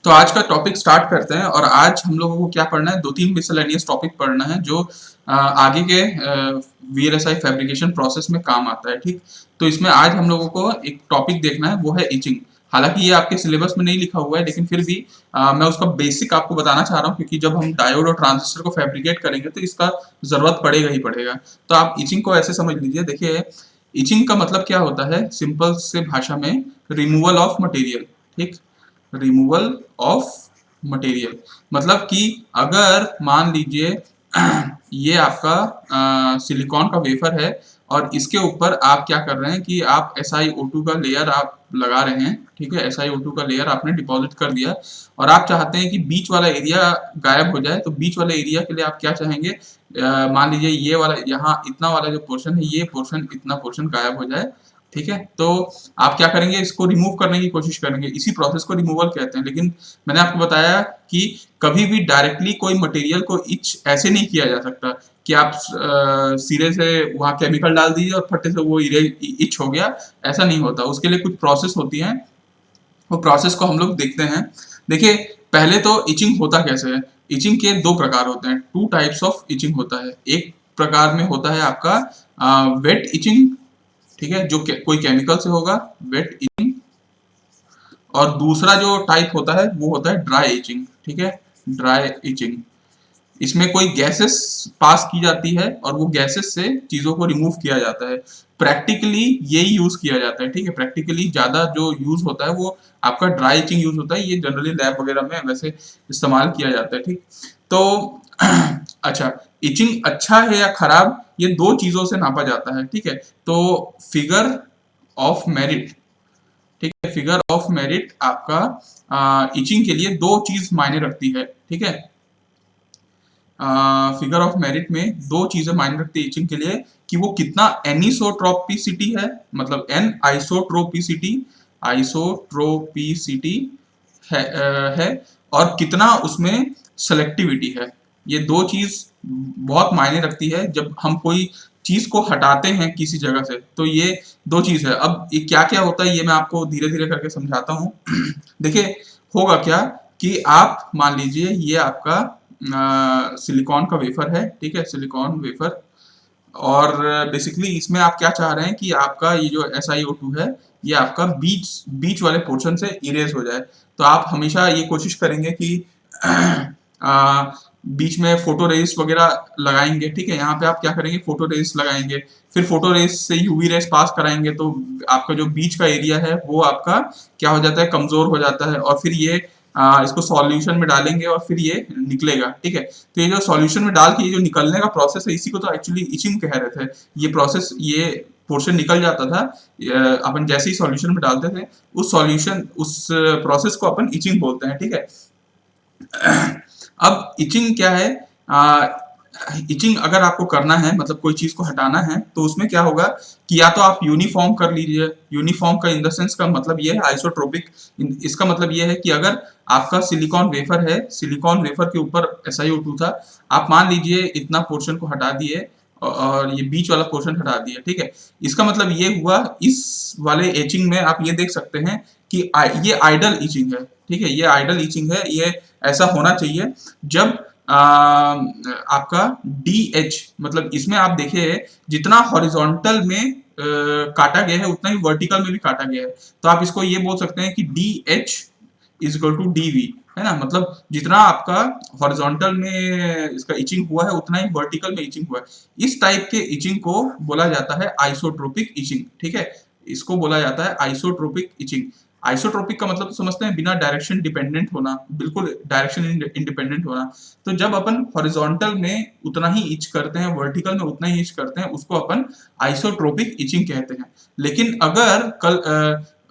तो आज का टॉपिक स्टार्ट करते हैं और आज हम लोगों को क्या पढ़ना है, दो तीन मिसलेनियस टॉपिक पढ़ना है जो आगे के वीएलएसआई फैब्रिकेशन प्रोसेस में काम आता है। ठीक, तो इसमें आज हम लोगों को एक टॉपिक देखना है, वो है इचिंग। हालांकि ये आपके सिलेबस में नहीं लिखा हुआ है, लेकिन फिर भी मैं उसका बेसिक आपको बताना चाह रहा हूँ, क्योंकि जब हम डायोड और ट्रांजिस्टर को फैब्रिकेट करेंगे तो इसका जरूरत पड़ेगा ही पड़ेगा। तो आप इचिंग को ऐसे समझ लीजिए। देखिए, इचिंग का मतलब क्या होता है, सिंपल से भाषा में रिमूवल ऑफ मटेरियल। ठीक, रिमूवल ऑफ मटेरियल मतलब कि अगर मान लीजिए ये आपका सिलिकॉन का वेफर है और इसके ऊपर आप क्या कर रहे हैं कि आप SiO2 का लेयर आप लगा रहे हैं। ठीक है, SiO2 का लेयर आपने डिपॉजिट कर दिया और आप चाहते हैं कि बीच वाला एरिया गायब हो जाए। तो बीच वाले एरिया के लिए आप क्या चाहेंगे, मान लीजिए ये वाला, यहाँ इतना वाला जो पोर्शन है, ये पोर्शन, इतना पोर्शन गायब हो जाए। ठीक है, तो आप क्या करेंगे, इसको रिमूव करने की कोशिश करेंगे। इसी प्रोसेस को रिमूवल कहते हैं। लेकिन मैंने आपको बताया कि कभी भी डायरेक्टली कोई मटेरियल को इच ऐसे नहीं किया जा सकता कि आप सिरे से वहां केमिकल डाल दीजिए और फटे से वो इच हो गया। ऐसा नहीं होता, उसके लिए कुछ प्रोसेस होती है। वो प्रोसेस को हम लोग देखते हैं। देखिए, पहले तो इचिंग होता कैसे है। इचिंग के दो प्रकार होते हैं, टू टाइप्स ऑफ इचिंग होता है। एक प्रकार में होता है आपका वेट इचिंग। ठीक है, जो कोई केमिकल से होगा, वेट इचिंग। और दूसरा जो टाइप होता है वो होता है ड्राई इचिंग। ठीक है, ड्राई इचिंग, इसमें कोई गैसेस पास की जाती है और वो गैसेस से चीजों को रिमूव किया जाता है। प्रैक्टिकली यही यूज किया जाता है। ठीक है, प्रैक्टिकली ज्यादा जो यूज होता है वो आपका ड्राई इचिंग यूज होता है। ये जनरली लैब वगैरह में वैसे इस्तेमाल किया जाता है। ठीक, तो अच्छा, इचिंग अच्छा है या खराब, ये दो चीजों से नापा जाता है। ठीक है, तो फिगर ऑफ मेरिट। ठीक है, फिगर ऑफ मेरिट आपका इचिंग के लिए दो चीज मायने रखती है। ठीक है, फिगर ऑफ मेरिट में दो चीजें मायने रखती है इचिंग के लिए, कि वो कितना एनिसोट्रोपिसिटी है, मतलब एन आइसोट्रोपिसिटी, आइसोट्रोपिसिटी है और कितना उसमें सेलेक्टिविटी है। ये दो चीज बहुत मायने रखती है जब हम कोई चीज को हटाते हैं किसी जगह से। तो ये दो चीज है। अब ये क्या क्या होता है ये मैं आपको धीरे धीरे करके समझाता हूँ। देखिए, होगा क्या कि आप मान लीजिए ये आपका सिलिकॉन का वेफर है। ठीक है, सिलिकॉन वेफर, और बेसिकली इसमें आप क्या चाह रहे हैं कि आपका ये जो SiO2 है, ये आपका बीच बीच वाले पोर्शन से इरेज हो जाए। तो आप हमेशा ये कोशिश करेंगे कि आ, बीच में फोटो रेजिस्ट वगैरह लगाएंगे। ठीक है, यहाँ पे आप क्या करेंगे, फोटो रेजिस्ट लगाएंगे, फिर फोटो रेजिस्ट से यूवी रेस पास कराएंगे, तो आपका जो बीच का एरिया है वो आपका क्या हो जाता है, कमजोर हो जाता है। और फिर ये इसको सॉल्यूशन में डालेंगे और फिर ये निकलेगा। ठीक है, तो ये जो सॉल्यूशन में डाल के ये जो निकलने का प्रोसेस है, इसी को तो एक्चुअली इचिंग कह रहे थे। ये प्रोसेस, ये पोर्शन निकल जाता था अपन जैसे ही सॉल्यूशन में डालते थे, उस सॉल्यूशन, उस प्रोसेस को अपन इचिंग बोलते हैं। ठीक है, अब इचिंग क्या है, इचिंग अगर आपको करना है, मतलब कोई चीज को हटाना है, तो उसमें क्या होगा कि या तो आप यूनिफॉर्म कर लीजिए। यूनिफॉर्म का इन द सेंस का मतलब ये है आइसोट्रोपिक। इसका मतलब ये है कि अगर आपका सिलिकॉन वेफर है, सिलिकॉन वेफर के ऊपर SiO2 था, आप मान लीजिए इतना पोर्शन को हटा दिए और ये बीच वाला पोर्शन हटा दिया। ठीक है, इसका मतलब ये हुआ, इस वाले एचिंग में आप ये देख सकते हैं कि ये आइडल इचिंग है। ठीक है, ये आइडल इचिंग है। ये ऐसा होना चाहिए जब आपका DH, मतलब इसमें आप देखिए जितना हॉरिजॉन्टल में काटा गया है उतना ही वर्टिकल में भी काटा गया है। तो आप इसको ये बोल सकते हैं कि DH is equal to DV, है ना। मतलब जितना आपका हॉरिजॉन्टल में इसका इचिंग हुआ है उतना ही वर्टिकल में इचिंग हुआ है। इस टाइप के इचिंग को बोला जाता है आइसोट्रोपिक इचिंग। ठीक है, इसको बोला जाता है आइसोट्रोपिक इचिंग। आइसोट्रोपिक का मतलब तो समझते हैं, बिना डायरेक्शन डिपेंडेंट होना, बिल्कुल डायरेक्शन इंडिपेंडेंट होना। तो जब अपन हॉरिजॉन्टल में उतना ही इच करते हैं, वर्टिकल में उतना ही इच करते हैं, उसको अपन आइसोट्रोपिक इचिंग कहते हैं। लेकिन अगर कल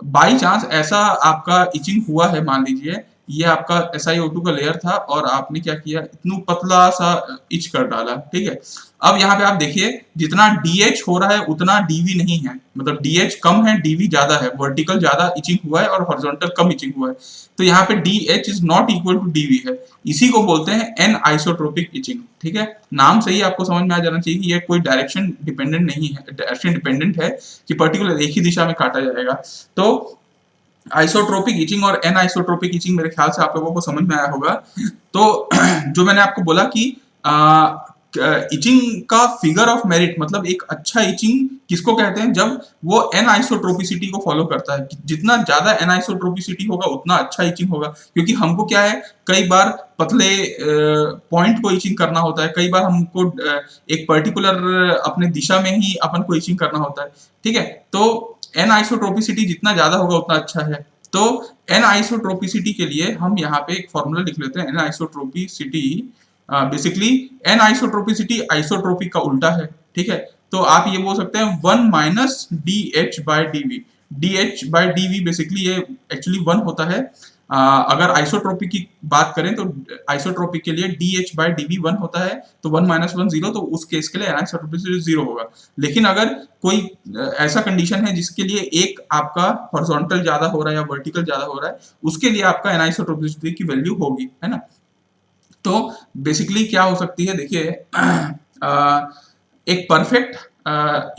बाई चांस ऐसा आपका इचिंग हुआ है, मान लीजिए ये आपका SiO2 का लेयर था और आपने क्या किया, इतना पतला सा इच कर डाला। ठीक है, अब यहाँ पे आप देखिए जितना DH हो रहा है उतना DV नहीं है, मतलब DH कम है, DV ज्यादा है। वर्टिकल ज्यादा इचिंग हुआ है और हॉरिजॉन्टल कम इचिंग हुआ है। तो यहाँ पे DH is not equal to DV है। इसी को बोलते हैं एन आइसोट्रोपिक इचिंग। ठीक है, नाम से ही आपको समझ में आ जाना चाहिए कि ये कोई डायरेक्शन डिपेंडेंट नहीं है, डायरेक्शन डिपेंडेंट है कि पर्टिकुलर एक ही दिशा में काटा जाएगा। तो आइसोट्रोपिक इचिंग और एनआइसोट्रोपिक इचिंग मेरे ख्याल से आप लोगों को समझ में आया होगा। तो जो मैंने आपको बोला कि इचिंग का फिगर ऑफ मेरिट मतलब एक अच्छा इचिंग किसको कहते हैं, जब वो एनआइसोट्रोपिसिटी को फॉलो करता है। जितना ज्यादा एनआइसोट्रोपिसिटी होगा उतना अच्छा इचिंग होगा, क्योंकि हमको क्या है, कई बार पतले पॉइंट को इचिंग करना होता है, कई बार हमको एक पर्टिकुलर अपने दिशा में ही अपन को इचिंग करना होता है। ठीक है, तो एन आइसोट्रोपिसिटी जितना ज्यादा होगा उतना अच्छा है। तो एन आइसोट्रोपिसिटी के लिए हम यहाँ पे एक फॉर्मूला लिख लेते हैं। एन आइसोट्रोपिसिटी बेसिकली, एन आइसोट्रोपिसिटी आइसोट्रोपिक का उल्टा है। ठीक है, तो आप ये बोल सकते हैं 1 minus D H by D V. D H by D V basically ये एक्चुअली 1 होता है। अगर आइसोट्रोपिक की बात करें तो आइसोट्रोपिक के लिए D H by D V 1 होता है, तो 1 माइनस 1 0, तो उस केस के लिए एनाइसोट्रोपिसिटी 0 होगा। लेकिन अगर कोई ऐसा कंडीशन है जिसके लिए एक आपका हॉरिजॉन्टल ज्यादा हो रहा है या वर्टिकल ज्यादा हो रहा है, उसके लिए आपका एनाइसोट्रोपिसिटी की वैल्यू होगी, है ना। तो बेसिकली क्या हो सकती है, देखिए एक परफेक्ट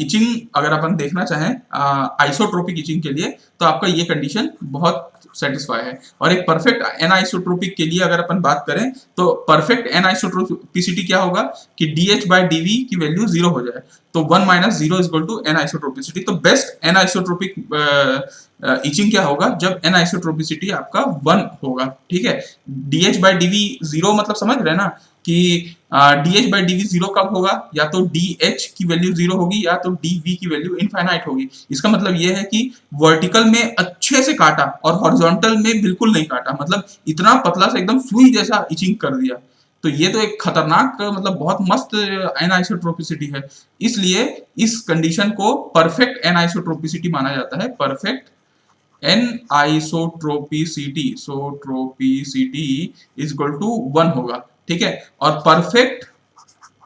इचिंग अगर अपन देखना चाहें आइसोट्रोपिक इचिंग के लिए, तो आपका ये कंडीशन बहुत सेटिस्फाई है। और एक परफेक्ट एन आइसोट्रोपिक के लिए अगर अपन बात करें, तो परफेक्ट एन आइसोट्रोपिसिटी क्या होगा कि D H by D V की वैल्यू 0 हो जाए, तो 1 minus 0 equal to anisotropicity. तो बेस्ट एन आइसोट्रोपिक इचिंग क्या होगा, जब एन आइसोट्रोपिसिटी आपका 1 होगा। ठीक है, D H by D V 0 मतलब समझ रहे हैं ना कि D H by D V 0 कब होगा, या तो डी एच की वैल्यू 0 होगी या तो डी वी की वैल्यू इनफाइनाइट होगी। इसका मतलब ये है कि वर्टिकल में अच्छे से काटा और हॉरिजॉन्टल में बिल्कुल नहीं काटा, मतलब इतना पतला सा एकदम सुई जैसा इचिंग कर दिया। तो ये तो एक खतरनाक मतलब बहुत मस्त एनाइसोट्रोपिसिटी है। इसलिए इस कंडीशन को परफेक्ट एनाइसोट्रोपिसिटी माना जाता है। परफेक्ट एन आइसोट्रोपिसिटी सोट्रोपिसिटी इज इक्वल टू 1 होगा। ठीक है, और परफेक्ट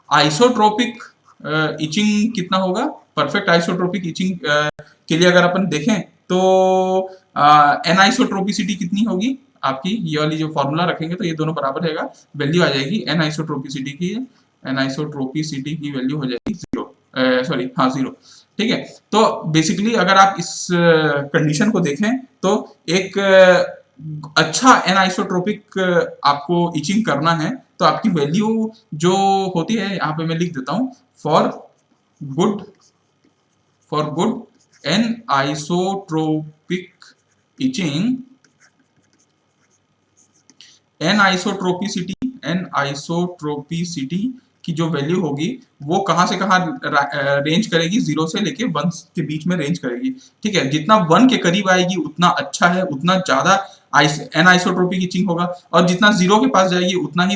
आइसोट्रोपिक इचिंग कितना होगा, परफेक्ट आइसोट्रोपिक इचिंग के लिए अगर अपन देखें तो एन आइसोट्रोपिसिटी कितनी होगी आपकी, ये वाली जो फॉर्मूला रखेंगे तो ये दोनों बराबर रहेगा, वैल्यू आ जाएगी एन आइसोट्रोपिसिटी की, एन आइसोट्रोपिसिटी की वैल्यू हो जाएगी 0, सॉरी हाँ 0। ठीक है, तो बेसिकली अगर आप इस कंडीशन को देखें तो एक अच्छा एन आइसोट्रोपिक आपको इचिंग करना है, तो आपकी वैल्यू जो होती है यहाँ पे मैं लिख देता हूँ, for good anisotropic etching, anisotropicity की जो वैल्यू होगी वो कहां से कहां रेंज करेगी, 0 से लेके 1 के बीच में रेंज करेगी। ठीक है, जितना 1 के करीब आएगी उतना अच्छा है, उतना ज्यादा एन आइसोट्रोपिक इचिंग होगा, और जितना 0 के पास जाएगी उतना ही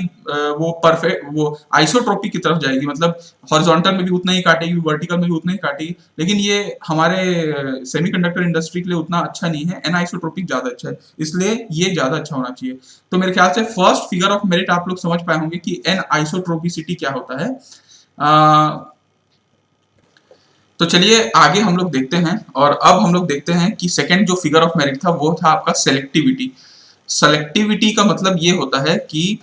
वो परफेक्ट वो आइसोट्रोपिक की तरफ जाएगी, मतलब हॉरिजॉन्टल में भी उतना ही काटेगी, वर्टिकल में भी उतना ही काटेगी। लेकिन ये हमारे सेमीकंडक्टर इंडस्ट्री के लिए उतना अच्छा नहीं है, एन आइसोट्रोपिक ज्यादा अच्छा है, इसलिए ये ज्यादा अच्छा होना चाहिए। तो मेरे ख्याल से फर्स्ट फिगर ऑफ मेरिट आप लोग समझ पाए होंगे कि एन आइसोट्रोपिसिटी क्या होता है। तो चलिए आगे हम लोग देखते हैं, और अब हम लोग देखते हैं कि सेकंड जो फिगर ऑफ मेरिट था वो था आपका सेलेक्टिविटी। सेलेक्टिविटी का मतलब ये होता है कि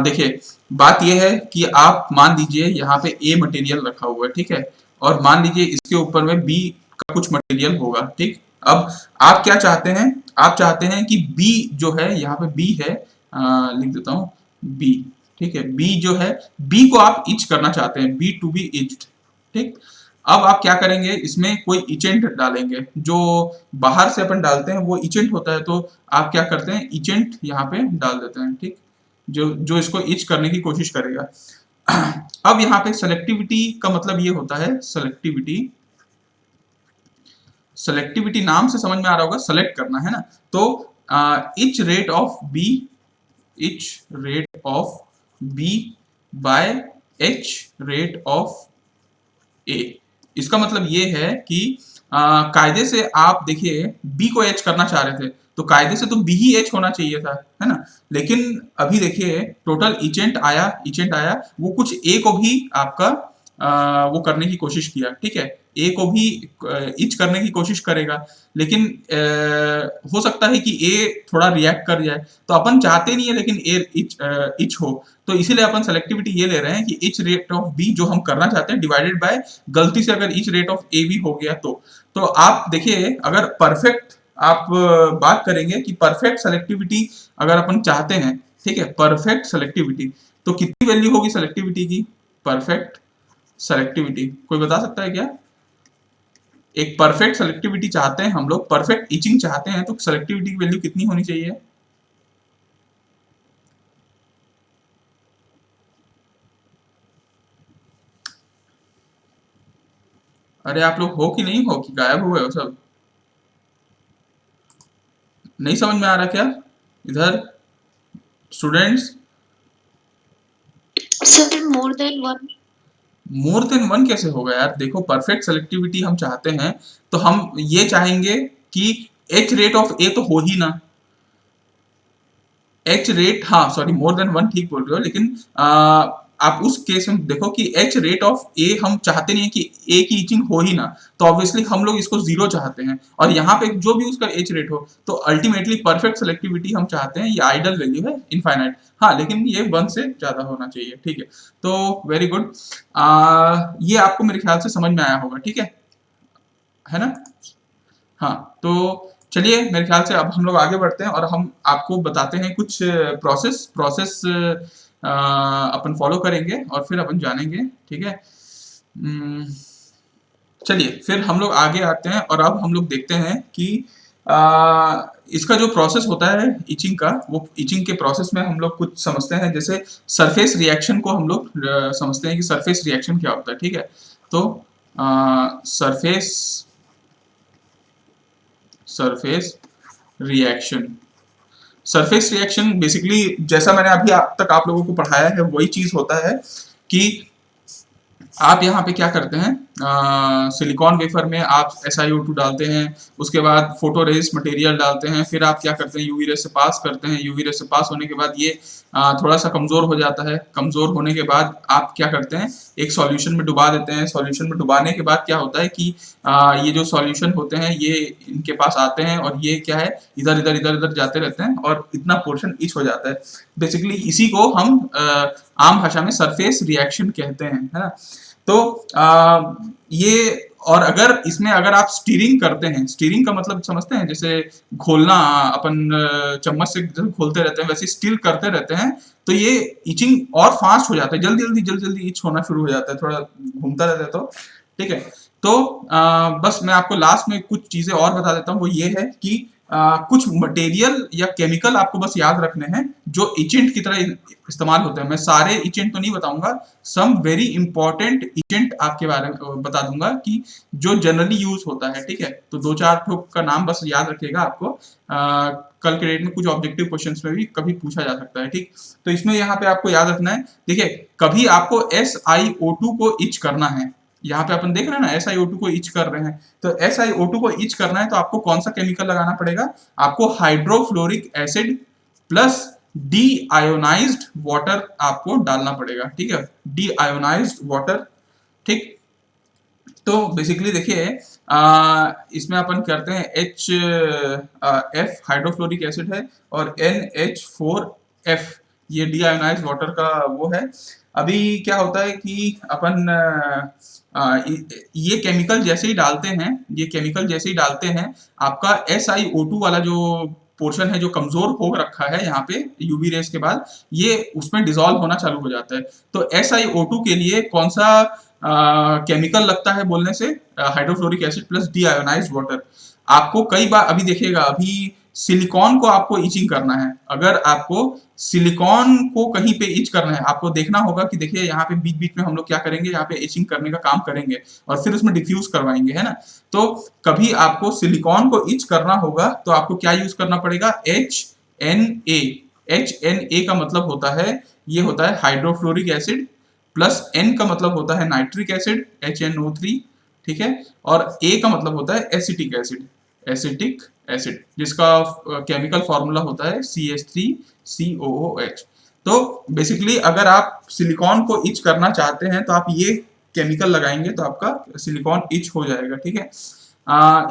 देखिए बात ये है कि आप मान लीजिए यहाँ पे ए मटेरियल रखा हुआ है, ठीक है, और मान लीजिए इसके ऊपर में बी का कुछ मटेरियल होगा। ठीक, अब आप क्या चाहते हैं, आप चाहते हैं कि बी जो है, यहाँ पे बी है, लिख देता हूँ बी। ठीक है, बी जो है, बी को आप इच करना चाहते हैं, बी टू बी इच्ड। ठीक, अब आप क्या करेंगे, इसमें कोई इचेंट डालेंगे, जो बाहर से अपन डालते हैं वो इचेंट होता है, तो आप क्या करते हैं, इचेंट यहाँ पे डाल देते हैं। ठीक, जो जो इसको इच करने की कोशिश करेगा। अब यहाँ पे सेलेक्टिविटी का मतलब ये होता है, सेलेक्टिविटी नाम से समझ में आ रहा होगा, सेलेक्ट करना है ना। तो etch rate of B by etch rate of A. इसका मतलब ये है कि कायदे से आप देखिए बी को एच करना चाह रहे थे, तो कायदे से तो बी ही एच होना चाहिए था, है ना। लेकिन अभी देखिए टोटल इचेंट आया, वो कुछ ए को भी आपका वो करने की कोशिश किया। ठीक है, ए को भी इच करने की कोशिश करेगा, लेकिन हो सकता है कि ए थोड़ा रिएक्ट कर जाए, तो अपन चाहते नहीं है लेकिन ए इच हो, तो इसीलिए अपन सेलेक्टिविटी ये ले रहे हैं कि इच रेट ऑफ बी जो हम करना चाहते हैं डिवाइडेड बाय गलती से अगर इच रेट ऑफ ए भी हो गया तो आप देखिए अगर परफेक्ट आप बात करेंगे कि परफेक्ट सेलेक्टिविटी अगर अपन चाहते हैं, ठीक है, परफेक्ट सेलेक्टिविटी, तो कितनी वैल्यू होगी सेलेक्टिविटी की? परफेक्ट सेलेक्टिविटी कोई बता सकता है क्या? एक परफेक्ट सेलेक्टिविटी चाहते हैं हम लोग, परफेक्ट इचिंग चाहते हैं, तो सेलेक्टिविटी की वैल्यू कितनी होनी चाहिए? अरे आप लोग हो कि नहीं हो, कि गायब हो गए हो सब? नहीं समझ में आ रहा क्या इधर students? Sir more than one. More than one कैसे होगा यार? देखो परफेक्ट सेलेक्टिविटी हम चाहते हैं तो हम ये चाहेंगे कि एच रेट ऑफ ए तो हो ही ना। एच रेट, हाँ सॉरी, मोर देन वन ठीक बोल रहे हो, लेकिन आप उस केस में देखो कि एच रेट ऑफ ए हम चाहते नहीं है कि ए की इचिंग हो ही ना, तो ऑब्वियसली हम लोग इसको जीरो चाहते हैं, और यहाँ पे जो भी उसका एच रेट हो, तो अल्टीमेटली परफेक्ट सेलेक्टिविटी हम चाहते हैं, ये आइडल वैल्यू है इनफाइनाइट, हाँ, लेकिन ये वन से ज्यादा होना चाहिए, ठीक है। तो वेरी गुड, ये आपको मेरे ख्याल से समझ में आया होगा, ठीक है ना? हाँ, तो चलिए मेरे ख्याल से अब हम लोग आगे बढ़ते हैं और हम आपको बताते हैं कुछ प्रोसेस प्रोसेस अपन फॉलो करेंगे और फिर अपन जानेंगे, ठीक है। उम, चलिए फिर हम लोग आगे आते हैं और अब हम लोग देखते हैं कि इसका जो प्रोसेस होता है इचिंग का, वो इचिंग के प्रोसेस में हम लोग कुछ समझते हैं, जैसे सरफेस रिएक्शन को हम लोग समझते हैं कि सरफेस रिएक्शन क्या होता है, ठीक है। तो surface surface reaction, surface reaction basically जैसा मैंने अभी आप तक आप लोगों को पढ़ाया है वही चीज होता है कि आप यहाँ पे क्या करते हैं, सिलिकॉन वेफर में आप SiO2 डालते हैं, उसके बाद फोटो रेजिस्ट मटेरियल डालते हैं, फिर आप क्या करते हैं यूवी रे से पास करते हैं, यूवी रे से पास होने के बाद ये थोड़ा सा कमजोर हो जाता है, कमजोर होने के बाद आप क्या करते हैं, एक सॉल्यूशन में डुबा देते हैं, सॉल्यूशन में डुबाने के बाद क्या होता है कि ये जो सॉल्यूशन होते हैं ये इनके पास आते हैं और ये क्या है, इधर इधर इधर इधर जाते रहते हैं और इतना पोर्शन इच हो जाता है। बेसिकली इसी को हम आम भाषा में सरफेस रिएक्शन कहते हैं, है ना? तो ये, और अगर इसमें अगर आप स्टीरिंग करते हैं, स्टीरिंग का मतलब समझते हैं, जैसे घोलना, अपन चम्मच से जैसे घोलते रहते हैं वैसे स्टीर करते रहते हैं, तो ये इचिंग और फास्ट हो जाता है, जल्दी जल्दी जल्दी इच होना शुरू हो जाता है, थोड़ा घूमता रहता है, तो ठीक है। तो बस मैं आपको लास्ट में कुछ चीजें और बता देता हूँ, वो ये है कि कुछ मटेरियल या केमिकल आपको बस याद रखने हैं जो इचेंट की तरह इस्तेमाल होते हैं। मैं सारे इचेंट तो नहीं बताऊंगा, सम वेरी इंपॉर्टेंट इचेंट आपके बारे में बता दूंगा कि जो जनरली यूज होता है, ठीक है। तो दो चार ठोक का नाम बस याद रखिएगा आपको, कल के डेट में कुछ ऑब्जेक्टिव क्वेश्चंस में भी कभी पूछा जा सकता है, ठीक। तो इसमें यहाँ पे आपको याद रखना है, देखिए कभी आपको SiO2 को इच करना है, यहाँ पे अपन देख रहे हैं ना SiO2 को इच कर रहे हैं, तो SiO2 को इच करना है तो आपको कौन सा केमिकल लगाना पड़ेगा, आपको hydrofluoric acid plus D ionised water आपको डालना पड़ेगा, ठीक है, डी आयोनाइज्ड वाटर, ठीक। तो बेसिकली देखिए इसमें अपन करते हैं एफ हाइड्रोफ्लोरिक एसिड है और NH4F, ये डी आयोनाइज्ड वाटर का वो है। अभी क्या होता है कि अपन ये केमिकल जैसे ही डालते हैं, ये केमिकल जैसे ही डालते हैं, आपका SiO2 वाला जो पोर्शन है जो कमजोर हो रखा है यहाँ पे यूवी रेस के बाद, ये उसमें डिसॉल्व होना चालू हो जाता है। तो SiO2 के लिए कौन सा केमिकल लगता है बोलने से, hydrofluoric acid plus D ionised water. आपको कई बार अभी देखिएगा, अभी सिलिकॉन को आपको इचिंग करना है, अगर आपको सिलिकॉन को कहीं पे इच करना है, आपको देखना होगा कि देखिए यहाँ पे बीच बीच में हम लोग क्या करेंगे, यहाँ पे इचिंग करने का काम करेंगे और फिर उसमें डिफ्यूज करवाएंगे, है ना। तो कभी आपको सिलिकॉन को इच करना होगा तो आपको क्या यूज करना पड़ेगा, HNA। HNA का मतलब होता है, ये होता है हाइड्रोफ्लोरिक एसिड, प्लस N का मतलब होता है नाइट्रिक एसिड HNO3, ठीक है, और A का मतलब होता है एसिटिक एसिड, एसिटिक एसिड, जिसका केमिकल फॉर्मूला होता है CH3COOH। तो बेसिकली अगर आप सिलिकॉन को इच करना चाहते हैं तो आप ये केमिकल लगाएंगे तो आपका सिलिकॉन इच हो जाएगा, ठीक है।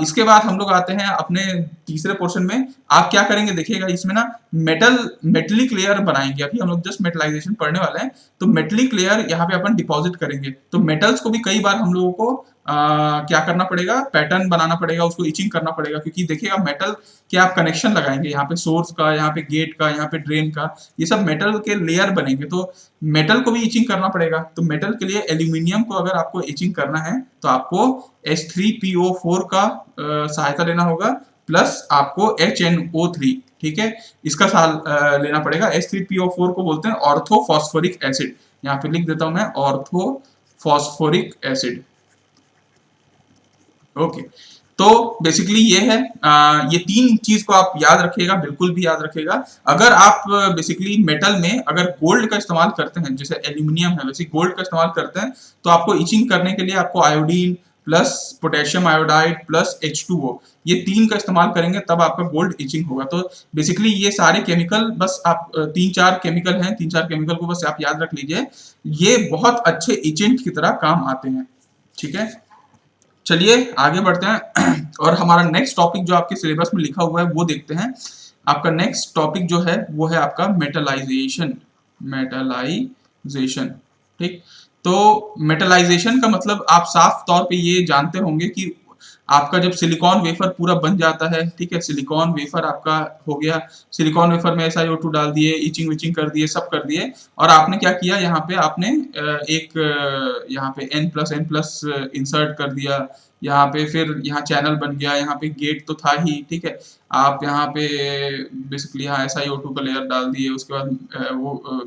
इसके बाद हम लोग आते हैं अपने तीसरे पोर्शन में। आप क्या करेंगे देखिएगा, इसमें ना मेटलिक लेयर बनाएंगे। अभी हम लोग जस्ट मेटलाइजेशन पढ़ने वाले हैं, तो मेटलिक लेयर यहाँ पे अपन डिपॉजिट करेंगे। तो मेटल्स को भी कई बार हम लोगों को क्या करना पड़ेगा, पैटर्न बनाना पड़ेगा, उसको इचिंग करना पड़ेगा, क्योंकि देखिएगा मेटल के आप कनेक्शन लगाएंगे, यहाँ पे सोर्स का, यहाँ पे गेट का, यहाँ पे ड्रेन का, ये सब मेटल के लेयर बनेंगे, तो मेटल को भी इचिंग करना पड़ेगा। तो मेटल के लिए एल्यूमिनियम को अगर आपको इचिंग करना है तो आपको H3PO4 का सहायता लेना होगा, प्लस आपको HNO3, ठीक है, इसका लेना पड़ेगा। H3PO4 को बोलते हैं ऑर्थो फॉस्फोरिक एसिड, यहाँ पे लिख देता हूं मैं, ऑर्थो फॉस्फोरिक एसिड। ओके, तो बेसिकली ये है, ये तीन चीज को आप याद रखिएगा, बिल्कुल भी याद रखिएगा। अगर आप बेसिकली मेटल में अगर गोल्ड का इस्तेमाल करते हैं, जैसे एल्यूमिनियम है वैसे गोल्ड का इस्तेमाल करते हैं, तो आपको इचिंग करने के लिए आपको iodine plus potassium iodide plus H2O, ये तीन का इस्तेमाल करेंगे, तब आपका गोल्ड इचिंग होगा। तो बेसिकली ये सारे केमिकल, बस आप तीन चार केमिकल हैं, तीन चार केमिकल को बस आप याद रख लीजिए, ये बहुत अच्छे एजेंट की तरह काम आते हैं, ठीक है। चलिए आगे बढ़ते हैं और हमारा नेक्स्ट टॉपिक जो आपके सिलेबस में लिखा हुआ है वो देखते हैं। आपका नेक्स्ट टॉपिक जो है वो है आपका मेटलाइजेशन। मेटलाइजेशन, ठीक। तो मेटलाइजेशन का मतलब आप साफ तौर पे ये जानते होंगे कि आपका जब सिलिकॉन वेफर पूरा बन जाता है, ठीक है, सिलिकॉन वेफर आपका हो गया, सिलिकॉन वेफर में SiO2 डाल दिए, इचिंग विचिंग कर दिए, सब कर दिए, और आपने क्या किया, यहाँ पे आपने यहाँ पे N+N+ इंसर्ट कर दिया, यहाँ पे फिर यहाँ चैनल बन गया, यहाँ पे गेट तो था ही, ठीक है, आप यहाँ पे बेसिकली यहाँ SiO2 का लेयर डाल दिए, उसके बाद वो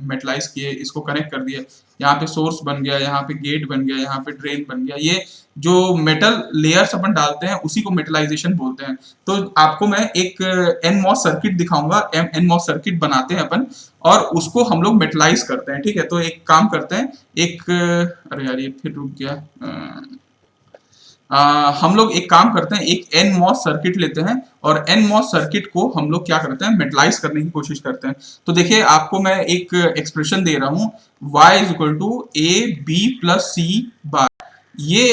मेटलाइज किए, इसको कनेक्ट कर दिए, यहाँ पे सोर्स बन गया, यहाँ पे गेट बन गया, यहाँ पे ड्रेन बन गया। ये जो मेटल लेयर्स अपन डालते हैं उसी को मेटलाइजेशन बोलते हैं। तो आपको मैं एक NMOS सर्किट दिखाऊंगा, NMOS सर्किट बनाते हैं अपन, और उसको हम लोग मेटलाइज करते हैं, ठीक है। तो एक काम करते हैं, अरे यार ये फिर रुक गया, हम लोग एक काम करते हैं, एक NMOS सर्किट लेते हैं, और NMOS सर्किट को हम लोग क्या करते हैं, मेटलाइज करने की कोशिश करते हैं। तो देखिए आपको मैं एक एक्सप्रेशन दे रहा हूँ, y = AB + C बार, ये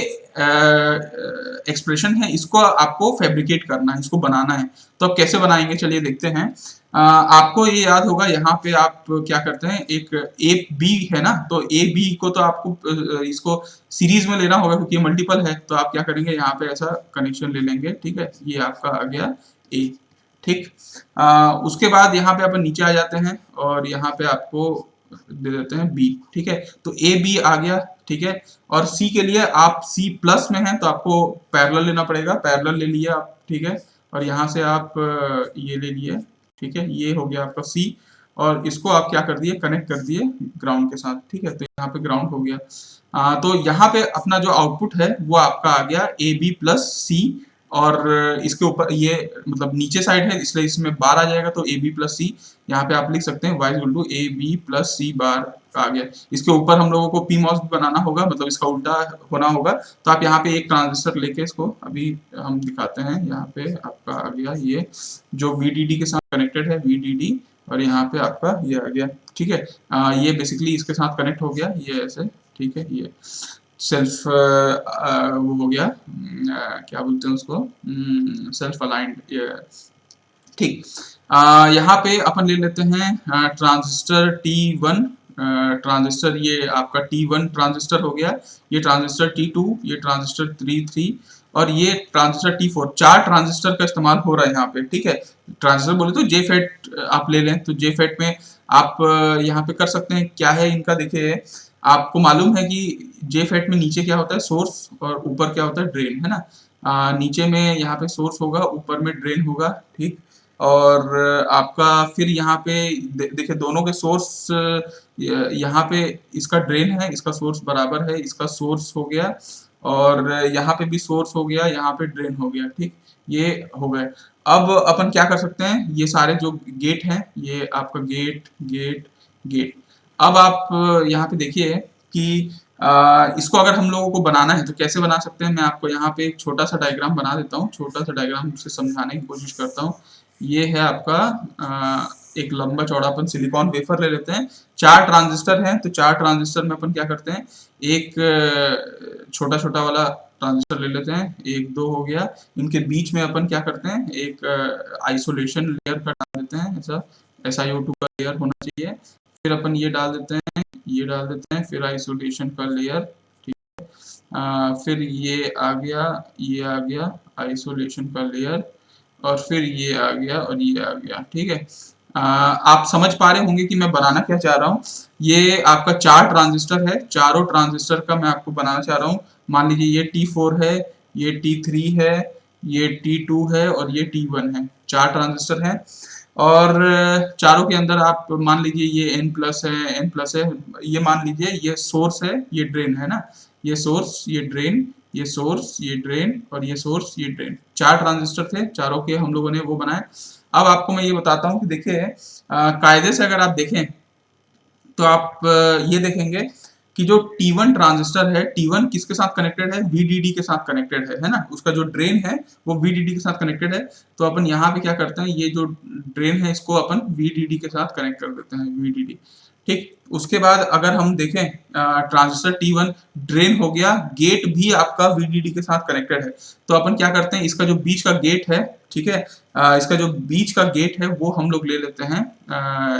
एक्सप्रेशन है, इसको आपको फैब्रिकेट करना है, इसको बनाना है। तो अब कैसे बनाएंगे, चलिए देखते हैं। आपको ये याद होगा, यहाँ पे आप क्या करते हैं, एक AB है ना, तो AB को तो आपको इसको सीरीज में लेना होगा क्योंकि ये मल्टीपल है, तो आप क्या करेंगे, यहाँ पे ऐसा कनेक्शन ले लेंगे, ठीक है, ये आपका आ गया A, ठीक। उसके बाद यहाँ पे अपन नीचे आ जाते हैं और यहाँ पे आपको दे देते हैं B, ठीक है। तो AB आ गया, ठीक है, और C के लिए आप C+ में हैं तो आपको पैरेलल लेना पड़ेगा, पैरेलल ले लिया आप, ठीक है, और यहाँ से आप ये ले लिए, ठीक है, ये हो गया आपका C, और इसको आप क्या कर दिए, कनेक्ट कर दिए ग्राउंड के साथ, ठीक है, तो यहाँ पे ग्राउंड हो गया। तो यहाँ पे अपना जो आउटपुट है वो आपका आ गया AB + C, और इसके ऊपर ये मतलब नीचे साइड है इसलिए इसमें बार आ जाएगा, तो AB + C, यहाँ पे आप लिख सकते हैं y = AB + C बार आ गया। इसके ऊपर हम लोगों को PMOS भी बनाना होगा, मतलब इसका उल्टा होना होगा, तो आप यहाँ पे एक ट्रांजिस्टर लेके इसको अभी हम दिखाते हैं। यहाँ पे आपका आ गया ये जो VDD के साथ कनेक्टेड है, VDD, और यहाँ पे आपका ये आ गया, ठीक है। ये बेसिकली इसके साथ कनेक्ट हो गया, ये ऐसे, ठीक है, ये सेल्फ वो हो गया, क्या बोलते हैं उसको, सेल्फ अलाइंड, ठीक। यहाँ पे अपन ले लेते हैं ट्रांजिस्टर T1, ट्रांजिस्टर ये आपका T1 ट्रांजिस्टर हो गया, ये ट्रांजिस्टर T2, ये ट्रांजिस्टर T3, और ये ट्रांजिस्टर T4, चार ट्रांजिस्टर का इस्तेमाल हो रहा है यहाँ पे, ठीक है। ट्रांजिस्टर बोले तो JFET आप ले लें, तो JFET में आप यहाँ पे कर सकते हैं, क्या है इनका, देखिए आपको मालूम है कि JFET में नीचे क्या होता है, सोर्स, और ऊपर क्या होता है, ड्रेन, है ना। नीचे में यहाँ पे सोर्स होगा, ऊपर में ड्रेन होगा, ठीक। और आपका फिर यहाँ पे देखिए दोनों के सोर्स, यहाँ पे इसका ड्रेन है, इसका सोर्स बराबर है, इसका सोर्स हो गया, और यहाँ पे भी सोर्स हो गया, यहाँ पे ड्रेन हो गया, ठीक, ये हो गए। अब अपन क्या कर सकते हैं, ये सारे जो गेट हैं, ये आपका गेट गेट गेट, अब आप यहाँ पे देखिए कि इसको अगर हम लोगों को बनाना है तो कैसे बना सकते हैं। मैं आपको यहाँ पे एक छोटा सा डायग्राम बना देता हूँ, छोटा सा डायग्राम से समझाने की कोशिश करता हूँ। ये है आपका एक लंबा चौड़ा, अपन सिलिकॉन वेफर ले लेते हैं, चार ट्रांजिस्टर हैं, तो चार ट्रांजिस्टर में अपन क्या करते हैं, एक छोटा छोटा वाला ट्रांजिस्टर ले लेते हैं, 1 2 हो गया। इनके बीच में अपन क्या करते हैं, एक आइसोलेशन लेयर का डाल देते हैं, ऐसा SiO2 का लेयर होना चाहिए। फिर अपन ये डाल देते हैं, ये डाल देते हैं, फिर आइसोलेशन का लेयर, ठीक है। फिर ये आ गया, ये आ गया आइसोलेशन का लेयर, और फिर ये आ गया और ये आ गया, ठीक है। आप समझ पा रहे होंगे कि मैं बनाना क्या चाह रहा हूँ। ये आपका 4 ट्रांजिस्टर है, चारों ट्रांजिस्टर का मैं आपको बनाना चाह रहा हूँ। मान लीजिए ये T4 है, ये T3 है, ये T2 है और ये T1 है। 4 ट्रांजिस्टर हैं और चारों के अंदर आप मान लीजिए ये n प्लस है, n प्लस है। ये मान लीजिए ये सोर्स है, ये ड्रेन है ना, ये सोर्स, ये ड्रेन, ये सोर्स, ये ड्रेन और ये सोर्स, ये ड्रेन। 4 ट्रांजिस्टर थे, चारों के हम लोगों ने वो बनाए। अब आपको मैं ये बताता हूँ कि देखिए कायदे से अगर आप देखें तो आप ये देखेंगे कि जो T1 ट्रांजिस्टर है, T1 किसके साथ कनेक्टेड है, VDD के साथ कनेक्टेड है ना। उसका जो ड्रेन है वो VDD के साथ कनेक्टेड है। तो अपन यहाँ पे क्या करते हैं, ये जो ड्रेन है इसको अपन VDD के साथ कनेक्ट कर देते हैं, VDD, ठीक। उसके बाद अगर हम देखें ट्रांजिस्टर T1 ड्रेन हो गया, गेट भी आपका VDD के साथ कनेक्टेड है। तो अपन क्या करते हैं, इसका जो बीच का गेट है, ठीक है, इसका जो बीच का गेट है वो हम लोग ले लेते हैं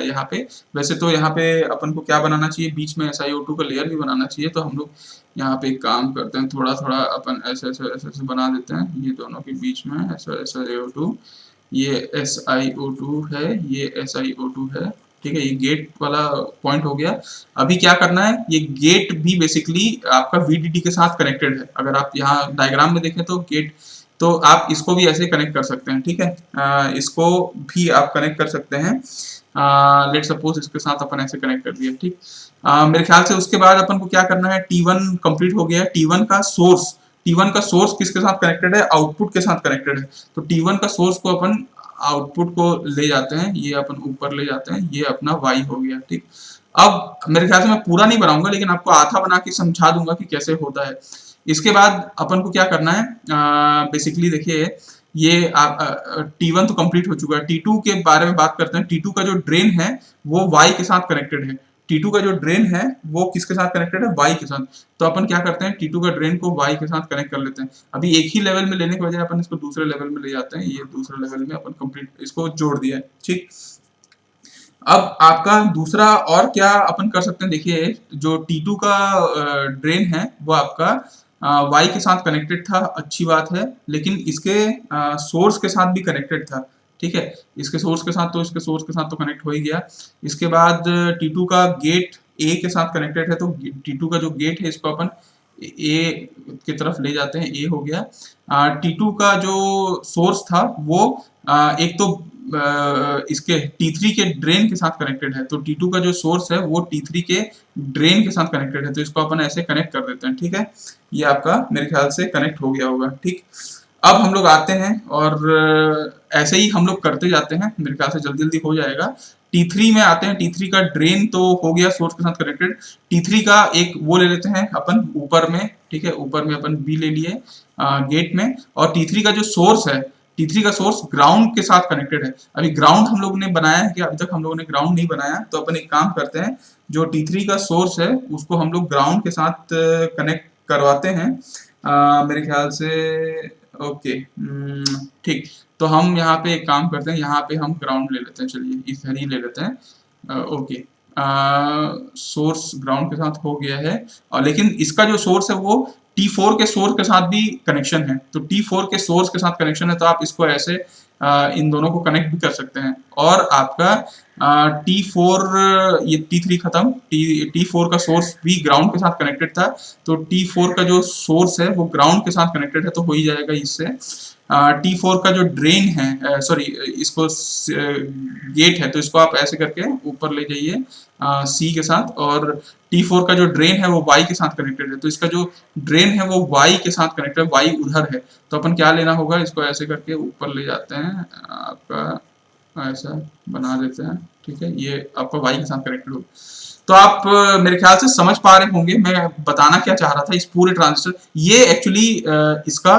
यहाँ पे। वैसे तो यहाँ पे अपन को क्या बनाना चाहिए, बीच में SiO2 का लेयर भी बनाना चाहिए। तो हम लोग यहाँ पे एक काम करते हैं, थोड़ा थोड़ा अपन ऐसे ऐसे ऐसे ऐसे बना देते हैं, ये दोनों के बीच में ऐसा SiO2, ये SiO2 है, ये SiO2 है, ठीक है। ये गेट वाला पॉइंट हो गया। अभी क्या करना है, ये गेट भी बेसिकली आपका VDD के साथ कनेक्टेड है। अगर आप यहाँ डायग्राम में देखें तो गेट, तो आप इसको भी ऐसे कनेक्ट कर सकते हैं, ठीक है। इसको भी आप कनेक्ट कर सकते हैं। लेट सपोज इसके साथ अपन ऐसे कनेक्ट कर दिया, ठीक। मेरे ख्याल से उसके बाद अपन को क्या करना है, T1 कंप्लीट हो गया। T1 का सोर्स किसके साथ कनेक्टेड है, आउटपुट के साथ कनेक्टेड है। तो T1 का सोर्स को अपन आउटपुट को ले जाते हैं, ये अपन ऊपर ले जाते हैं, ये अपना Y हो गया, ठीक। अब मेरे ख्याल से मैं पूरा नहीं बनाऊंगा, लेकिन आपको आधा बना के समझा दूंगा कि कैसे होता है। इसके बाद अपन को क्या करना है, बेसिकली देखिए ये T1 तो कंप्लीट हो चुका है। T2 के बारे में बात करते हैं। T2 का जो ड्रेन है वो Y के साथ कनेक्टेड है। T2 का जो ड्रेन है वो किसके साथ कनेक्टेड है, Y के साथ। तो अपन क्या करते हैं, T2 का ड्रेन को Y के साथ कनेक्ट कर लेते हैं। अभी एक ही लेवल में लेने के बजाय अपन इसको दूसरे लेवल में ले जाते हैं। ये दूसरे लेवल में अपन कंप्लीट इसको जोड़ दिया है, ठीक। अब आपका दूसरा और क्या अपन कर सकते हैं, देखिए जो T2 का ड्रेन है वो आपका Y के साथ कनेक्टेड था, अच्छी बात है। लेकिन इसके सोर्स के साथ भी कनेक्टेड था, ठीक है। इसके सोर्स के साथ, तो इसके सोर्स के साथ तो कनेक्ट हो ही गया। इसके बाद T2 का गेट A के साथ कनेक्टेड है, तो T2 का जो गेट है इसको अपन A की तरफ ले जाते हैं, A हो गया। T2 का जो सोर्स था वो एक तो इसके T3 के ड्रेन के साथ कनेक्टेड है। तो T2 का जो सोर्स है वो T3 के ड्रेन के साथ कनेक्टेड है। तो इसको अपन ऐसे कनेक्ट कर देते हैं, ठीक है। ये आपका मेरे ख्याल से कनेक्ट हो गया होगा, ठीक। अब हम लोग आते हैं और ऐसे ही हम लोग करते जाते हैं, मेरे ख्याल से जल्दी जल्दी हो जाएगा। T3 में आते हैं। T3 का ड्रेन तो हो गया सोर्स के साथ कनेक्टेड। T3 का एक वो ले लेते हैं अपन ऊपर में, ठीक है। ऊपर में अपन B ले लिए गेट में। और T3 का जो सोर्स है, T3 का सोर्स ग्राउंड के साथ कनेक्टेड है। अभी ग्राउंड हम लोग ने बनाया है कि अभी तक हम लोगों ने ग्राउंड नहीं बनाया। तो अपन एक काम करते हैं, जो T3 का सोर्स है उसको हम लोग ग्राउंड के साथ कनेक्ट करवाते हैं, मेरे ख्याल से। ओके, ठीक। तो हम यहाँ पे एक काम करते हैं, यहाँ पे हम ग्राउंड ले लेते हैं, चलिए इधर ही ले लेते हैं। ओके, सोर्स ग्राउंड के साथ हो गया है। और लेकिन इसका जो सोर्स है वो T4 के सोर्स के साथ भी कनेक्शन है। तो T4 के सोर्स के साथ कनेक्शन है, तो आप इसको ऐसे इन दोनों को कनेक्ट भी कर सकते हैं। और आपका T4, ये T3 खत्म, T4 का सोर्स भी ग्राउंड के साथ कनेक्टेड था। तो T4 का जो सोर्स है वो ग्राउंड के साथ कनेक्टेड है, तो हो ही जाएगा इससे। T4 का जो ड्रेन है, सॉरी इसको गेट है, तो इसको आप ऐसे करके ऊपर ले जाइए C के साथ। और T4 का जो ड्रेन है वो Y के साथ कनेक्टेड है, तो इसका जो ड्रेन है वो Y के साथ कनेक्टेड है, Y उधर है। तो अपन क्या लेना होगा, इसको ऐसे करके ऊपर ले जाते हैं, आपका ऐसा बना देते हैं, ठीक है। ये आपका Y के साथ कनेक्टेड होगा। तो आप मेरे ख्याल से समझ पा रहे होंगे मैं बताना क्या चाह रहा था। इस पूरे ट्रांजिस्टर, ये एक्चुअली इसका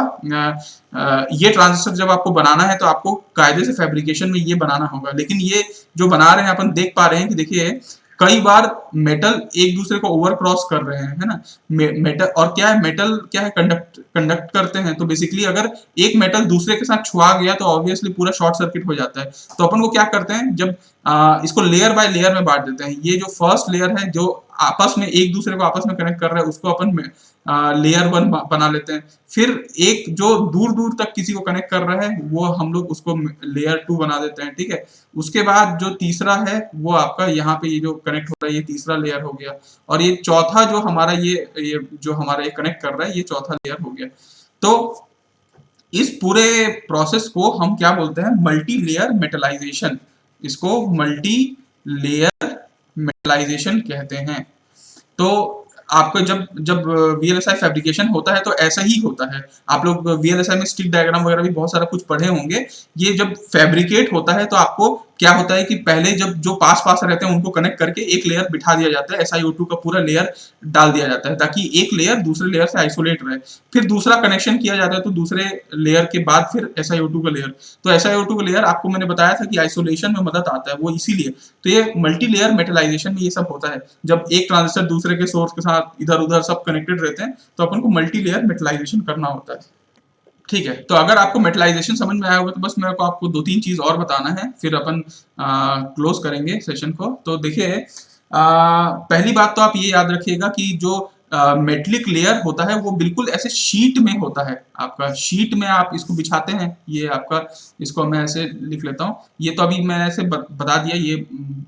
ये ट्रांजिस्टर जब आपको बनाना है तो आपको कायदे से फैब्रिकेशन में ये बनाना होगा। लेकिन ये जो बना रहे हैं अपन देख पा रहे हैं कि देखिए कई बार मेटल एक दूसरे को ओवर क्रॉस कर रहे हैं, है ना। मेटल और क्या है, मेटल क्या है, कंडक्ट कंडक्ट करते हैं। तो बेसिकली अगर एक मेटल दूसरे के साथ छुआ गया तो ऑब्वियसली पूरा शॉर्ट सर्किट हो जाता है। तो अपन को क्या करते हैं, जब इसको लेयर बाय लेयर में बांट देते हैं। ये जो फर्स्ट लेयर है जो आपस में एक दूसरे को आपस में कनेक्ट कर रहे हैं, उसको अपन लेयर वन बना लेते हैं। फिर एक जो दूर दूर तक किसी को कनेक्ट कर रहा है वो हम लोग उसको लेयर टू बना देते हैं, ठीक है। उसके बाद जो तीसरा है वो आपका यहाँ पे ये जो कनेक्ट हो रहा है ये तीसरा लेयर हो गया, और ये चौथा जो हमारा ये जो हमारा ये कनेक्ट कर रहा है ये चौथा लेयर हो गया। तो इस पूरे प्रोसेस को हम क्या बोलते हैं, मल्टी लेयर मेटलाइजेशन। इसको मल्टी लेयर मेटलाइजेशन कहते हैं। तो आपको जब जब वीएलएसआई फैब्रिकेशन होता है तो ऐसा ही होता है। आप लोग वीएलएसआई में स्टिक डायग्राम वगैरह भी बहुत सारा कुछ पढ़े होंगे। ये जब फैब्रिकेट होता है तो आपको क्या होता है कि पहले जब जो पास पास रहते हैं उनको कनेक्ट करके एक लेयर बिठा दिया जाता है, SiO2 का पूरा लेयर डाल दिया जाता है ताकि एक लेयर दूसरे लेयर से आइसोलेट रहे। फिर दूसरा कनेक्शन किया जाता है तो दूसरे लेयर के बाद फिर SiO2 का लेयर। तो SiO2 का लेयर आपको मैंने बताया था कि आइसोलेशन में मदद आता है, वो इसीलिए। तो ये मल्टी लेयर मेटलाइजेशन में ये सब होता है। जब एक ट्रांजिस्टर दूसरे के सोर्स के साथ इधर उधर सब कनेक्टेड रहते हैं तो अपन को मल्टी लेयर मेटलाइजेशन करना होता है। ठीक है, तो अगर आपको मेटलाइजेशन समझ में आया होगा तो बस मेरे को आपको दो तीन चीज और बताना है, फिर अपन क्लोज करेंगे सेशन को। तो देखिए, पहली बात तो आप ये याद रखिएगा कि जो मेटलिक लेयर होता है वो बिल्कुल ऐसे शीट में होता है। आपका शीट में आप इसको बिछाते हैं, ये आपका, इसको मैं ऐसे लिख लेता हूँ। ये तो अभी मैं ऐसे बता दिया, ये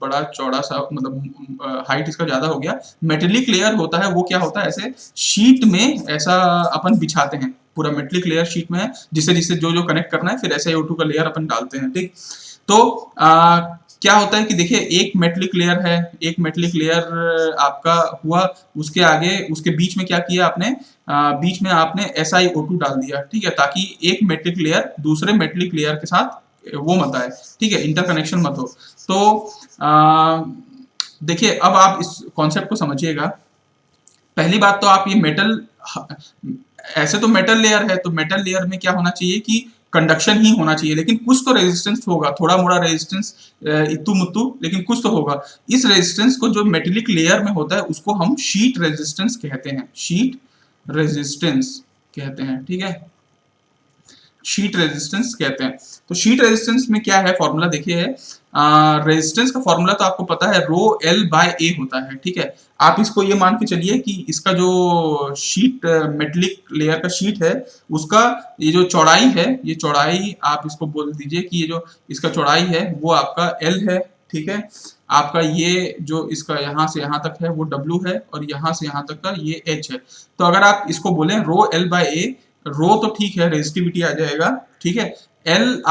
बड़ा चौड़ा सा, मतलब हाइट इसका ज्यादा हो गया। मेटेलिक लेयर होता है वो क्या होता है, ऐसे शीट में ऐसा अपन बिछाते हैं। पूरा मेटलिक लेयर शीट में है, जिससे जिससे जो जो कनेक्ट करना है फिर SiO2 का लेयर अपन डालते हैं, ठीक। तो क्या होता है कि देखिए, एक मेटलिक लेयर है, एक मेटलिक लेयर आपका हुआ, उसके आगे उसके बीच में क्या किया आपने, बीच में आपने SiO2 डाल दिया, ठीक है, ताकि एक मेटलिक लेयर दूसरे मेटलिक लेयर के साथ वो मत आए, ठीक है, इंटरकनेक्शन मत हो। तो देखिए, अब आप इस कॉन्सेप्ट को समझिएगा। पहली बात तो आप ये मेटल, ऐसे तो मेटल लेयर है, तो मेटल लेयर में क्या होना चाहिए कि कंडक्शन ही होना चाहिए, लेकिन कुछ तो रेजिस्टेंस होगा, थोड़ा मोड़ा रेजिस्टेंस, इत्तू मुत्तू, लेकिन कुछ तो होगा। इस रेजिस्टेंस को जो मेटेलिक लेयर में होता है उसको हम शीट रेजिस्टेंस कहते हैं, शीट रेजिस्टेंस कहते हैं, ठीक है, शीट रेजिस्टेंस कहते हैं। तो शीट रेजिस्टेंस में क्या है फॉर्मूला, देखिए, रेजिस्टेंस का फॉर्मूला तो आपको पता है, रो एल बाय ए होता है, ठीक है। आप इसको ये मान के चलिए कि इसका जो शीट, मेटलिक लेयर का शीट है, उसका ये जो चौड़ाई है, ये चौड़ाई आप इसको बोल दीजिए कि ये जो इसका चौड़ाई है वो आपका एल है, ठीक है। आपका ये जो इसका यहाँ से यहाँ तक है वो डब्ल्यू है, और यहाँ से यहाँ तक का ये एच है। तो अगर आप इसको बोले रो एल बाय ए, रो तो ठीक है, रेजिस्टिविटी आ जाएगा, ठीक है। एल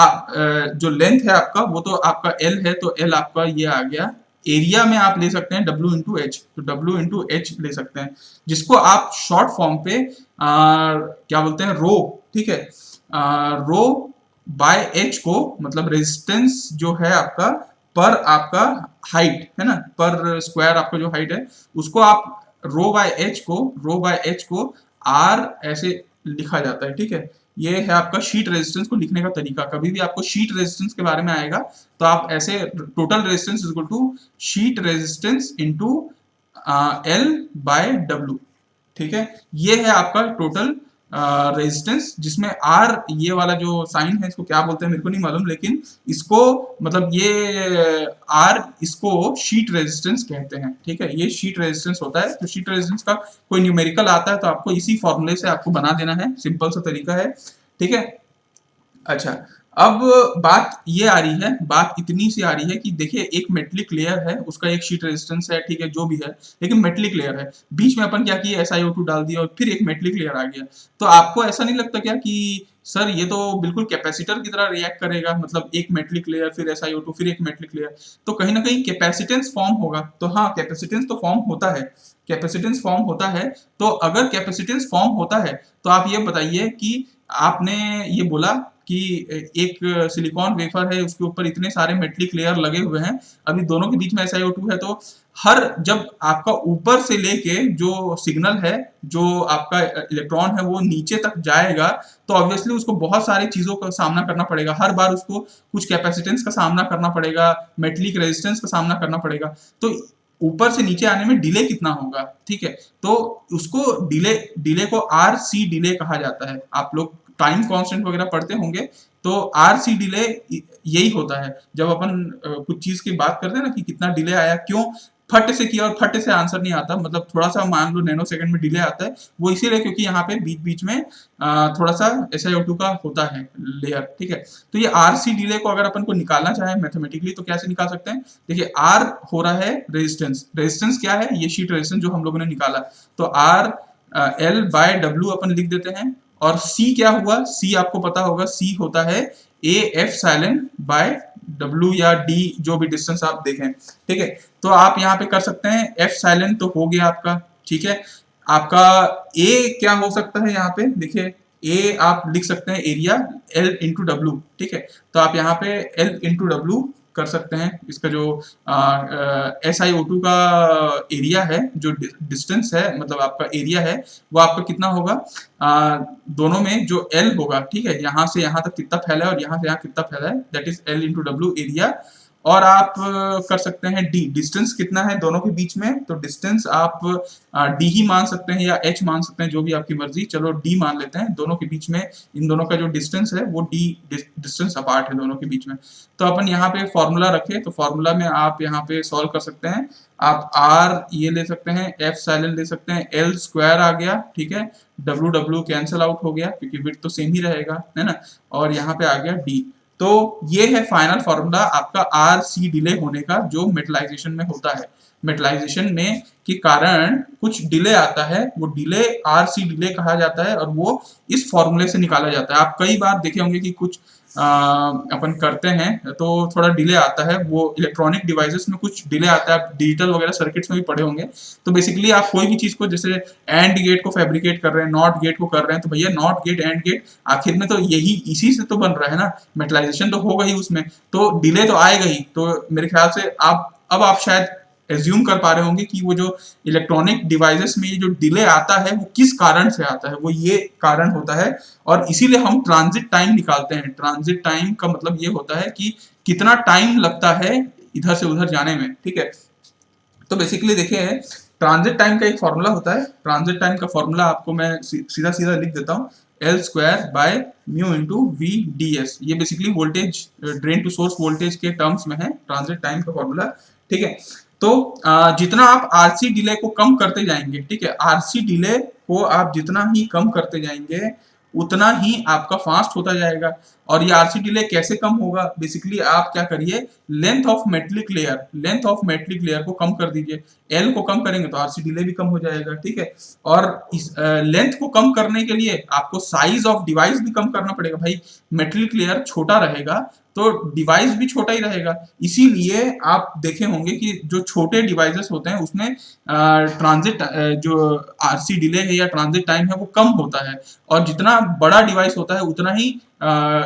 जो लेंथ है आपका वो तो आपका एल है, तो एल आपका ये आ गया। एरिया में आप ले सकते हैं W इंटू एच, तो W इंटू एच ले सकते हैं, जिसको आप शॉर्ट फॉर्म पे क्या बोलते हैं, रो, ठीक है। रो बाय एच को, मतलब रेजिस्टेंस जो है आपका पर आपका हाइट है ना, पर स्क्वायर आपका जो हाइट है, उसको आप रो बाय एच को आर ऐसे लिखा जाता है, ठीक है। ये है आपका शीट रेजिस्टेंस को लिखने का तरीका। कभी भी आपको शीट रेजिस्टेंस के बारे में आएगा तो आप ऐसे, total resistance is equal to sheet resistance into L by W, ठीक है। ये है आपका टोटल रेजिस्टेंस, जिसमें आर, ये वाला जो साइन है इसको क्या बोलते हैं मेरे को नहीं मालूम, लेकिन इसको, मतलब ये आर, इसको शीट रेजिस्टेंस कहते हैं, ठीक है। ये शीट रेजिस्टेंस होता है। तो शीट रेजिस्टेंस का कोई न्यूमेरिकल आता है तो आपको इसी फॉर्मूले से आपको बना देना है, सिंपल सा तरीका है, ठीक है। अच्छा, अब बात ये आ रही है, बात इतनी सी आ रही है कि देखिए, एक मेटलिक लेयर है, उसका एक शीट रेजिस्टेंस है, ठीक है, जो भी है, लेकिन मेटलिक लेयर है, बीच में अपन क्या किए, SiO2 डाल दिया और फिर एक मेटलिक लेयर आ गया। तो आपको ऐसा नहीं लगता क्या कि सर ये तो बिल्कुल कैपेसिटर की तरह रिएक्ट करेगा, मतलब एक मेटलिक लेयर फिर SiO2 फिर एक मेटलिक लेयर, तो कहीं ना कहीं कैपेसिटेंस फॉर्म होगा। तो हाँ, कैपेसिटेंस तो फॉर्म होता है, कैपेसिटेंस फॉर्म होता है। तो अगर कैपेसिटेंस फॉर्म होता है तो आप ये बताइए कि आपने ये बोला कि एक सिलिकॉन वेफर है, उसके ऊपर इतने सारे मेटलिक लेयर लगे हुए हैं, अभी दोनों के बीच में SiO2 है, तो हर, जब आपका ऊपर से लेके जो सिग्नल है, जो आपका इलेक्ट्रॉन है वो नीचे तक जाएगा, तो ऑब्वियसली उसको बहुत सारी चीजों का सामना करना पड़ेगा। हर बार उसको कुछ कैपेसिटेंस का सामना करना पड़ेगा, मेटलिक रेजिस्टेंस का सामना करना पड़ेगा। तो ऊपर से नीचे आने में डिले कितना होगा, ठीक है। तो उसको डिले डिले को आर सी डिले कहा जाता है। आप लोग टाइम कांस्टेंट वगैरह पढ़ते होंगे, तो आर सी डिले यही होता है। जब अपन कुछ चीज की बात करते हैं ना कि कितना डिले आया, क्यों फट से किया और फट से आंसर नहीं आता, मतलब थोड़ा सा मान लो नैनो सेकंड में डिले आता है, वो इसीलिए क्योंकि यहाँ पे बीच बीच में थोड़ा सा SiO2 का होता है लेयर, ठीक है। तो ये आर सी डिले को अगर अपन को निकालना चाहे मैथमेटिकली तो कैसे निकाल सकते हैं? देखिए, आर हो रहा है रेजिस्टेंस, रेजिस्टेंस क्या है? ये शीट रेजिस्टेंस जो हम लोगों ने निकाला। तो आर एल बाय डब्ल्यू अपन लिख देते हैं। और सी क्या हुआ? सी आपको पता होगा, सी होता है A F silent by W या डी, जो भी डिस्टेंस आप देखें, ठीक है। तो आप यहाँ पे कर सकते हैं एफ साइलेंट तो हो गया आपका, ठीक है। आपका ए क्या हो सकता है? यहाँ पे देखिए, ए आप लिख सकते हैं एरिया एल इंटू डब्ल्यू, ठीक है। तो आप यहाँ पे एल इंटू डब्ल्यू कर सकते हैं। इसका जो SiO2 का एरिया है, जो डिस्टेंस है, मतलब आपका एरिया है, वो आपका कितना होगा? दोनों में जो एल होगा, ठीक है, यहाँ से यहाँ तक कितना फैला है और यहाँ से यहाँ कितना फैला है, that is L into W area. और आप कर सकते हैं डी, डिस्टेंस कितना है दोनों के बीच में, तो डिस्टेंस आप डी ही मान सकते हैं या एच मान सकते हैं, जो भी आपकी मर्जी, चलो डी मान लेते हैं। दोनों के बीच में इन दोनों का जो डिस्टेंस है वो डी डिस्टेंस अपार्ट है दोनों के बीच में। तो अपन यहाँ पे फॉर्मूला रखें, तो फॉर्मूला में आप यहाँ पे सॉल्व कर सकते हैं। आप आर ये ले सकते हैं, एफ साइलेंट ले सकते हैं, एल स्क्वायर आ गया, ठीक है, डब्ल्यू डब्ल्यू कैंसिल आउट हो गया क्योंकि विड्थ तो सेम ही रहेगा, है ना, और यहाँ पे आ गया डी। तो ये है फाइनल फॉर्मूला आपका आर सी डिले होने का, जो मेटलाइजेशन में होता है। मेटलाइजेशन में के कारण कुछ डिले आता है, वो डिले आर सी डिले कहा जाता है, और वो इस फॉर्मूले से निकाला जाता है। आप कई बार देखे होंगे कि कुछ अपन करते हैं तो थोड़ा डिले आता है, वो इलेक्ट्रॉनिक डिवाइसेस में कुछ डिले आता है, आप डिजिटल वगैरह सर्किट्स में भी पढ़े होंगे। तो बेसिकली आप कोई भी चीज को, जैसे एंड गेट को फैब्रिकेट कर रहे हैं, नॉट गेट को कर रहे हैं, तो भैया नॉट गेट एंड गेट आखिर में तो यही इसी से तो बन रहा है ना, मेटलाइजेशन तो होगा ही उसमें, तो डिले तो आएगा ही। तो मेरे ख्याल से आप शायद एज्यूम कर पा रहे होंगे कि वो जो इलेक्ट्रॉनिक डिवाइसेस में ये जो डिले आता है वो किस कारण से आता है, वो ये कारण होता है। और इसीलिए हम ट्रांजिट टाइम निकालते हैं। ट्रांजिट टाइम का मतलब ये होता है कि कितना टाइम लगता है इधर से उधर जाने में, ठीक है। तो बेसिकली देखिए, ट्रांजिट टाइम का एक फॉर्मूला होता है। ट्रांजिट टाइम का फॉर्मूला आपको मैं सीधा सीधा लिख देता हूँ, L square by mu into V D S. ये basically voltage, drain to source voltage के टर्म्स में है ट्रांजिट टाइम का फॉर्मूला, ठीक है। तो जितना आप आरसी डिले को कम करते जाएंगे, ठीक है, आरसी डिले को आप जितना ही कम करते जाएंगे उतना ही आपका फास्ट होता जाएगा। और ये आरसी डिले कैसे कम होगा? बेसिकली आप क्या करिए, लेंथ ऑफ मेटलिक लेयर को कम कर दीजिए। एल को कम करेंगे तो आरसी डिले भी कम हो जाएगा, ठीक है। और इस लेंथ को कम करने के लिए आपको साइज ऑफ डिवाइस भी कम करना पड़ेगा। भाई मेटलिक लेयर छोटा रहेगा तो डिवाइस भी छोटा ही रहेगा। इसीलिए आप देखे होंगे कि जो छोटे डिवाइसेस होते हैं उसमें ट्रांजिट जो आरसी डिले है या ट्रांजिट टाइम है वो कम होता है, और जितना बड़ा डिवाइस होता है उतना ही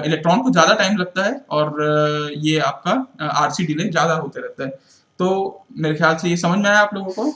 इलेक्ट्रॉन को ज्यादा टाइम लगता है, और ये आपका आरसी डिले ज्यादा होते रहता है। तो मेरे ख्याल से ये समझ में आया आप लोगों को।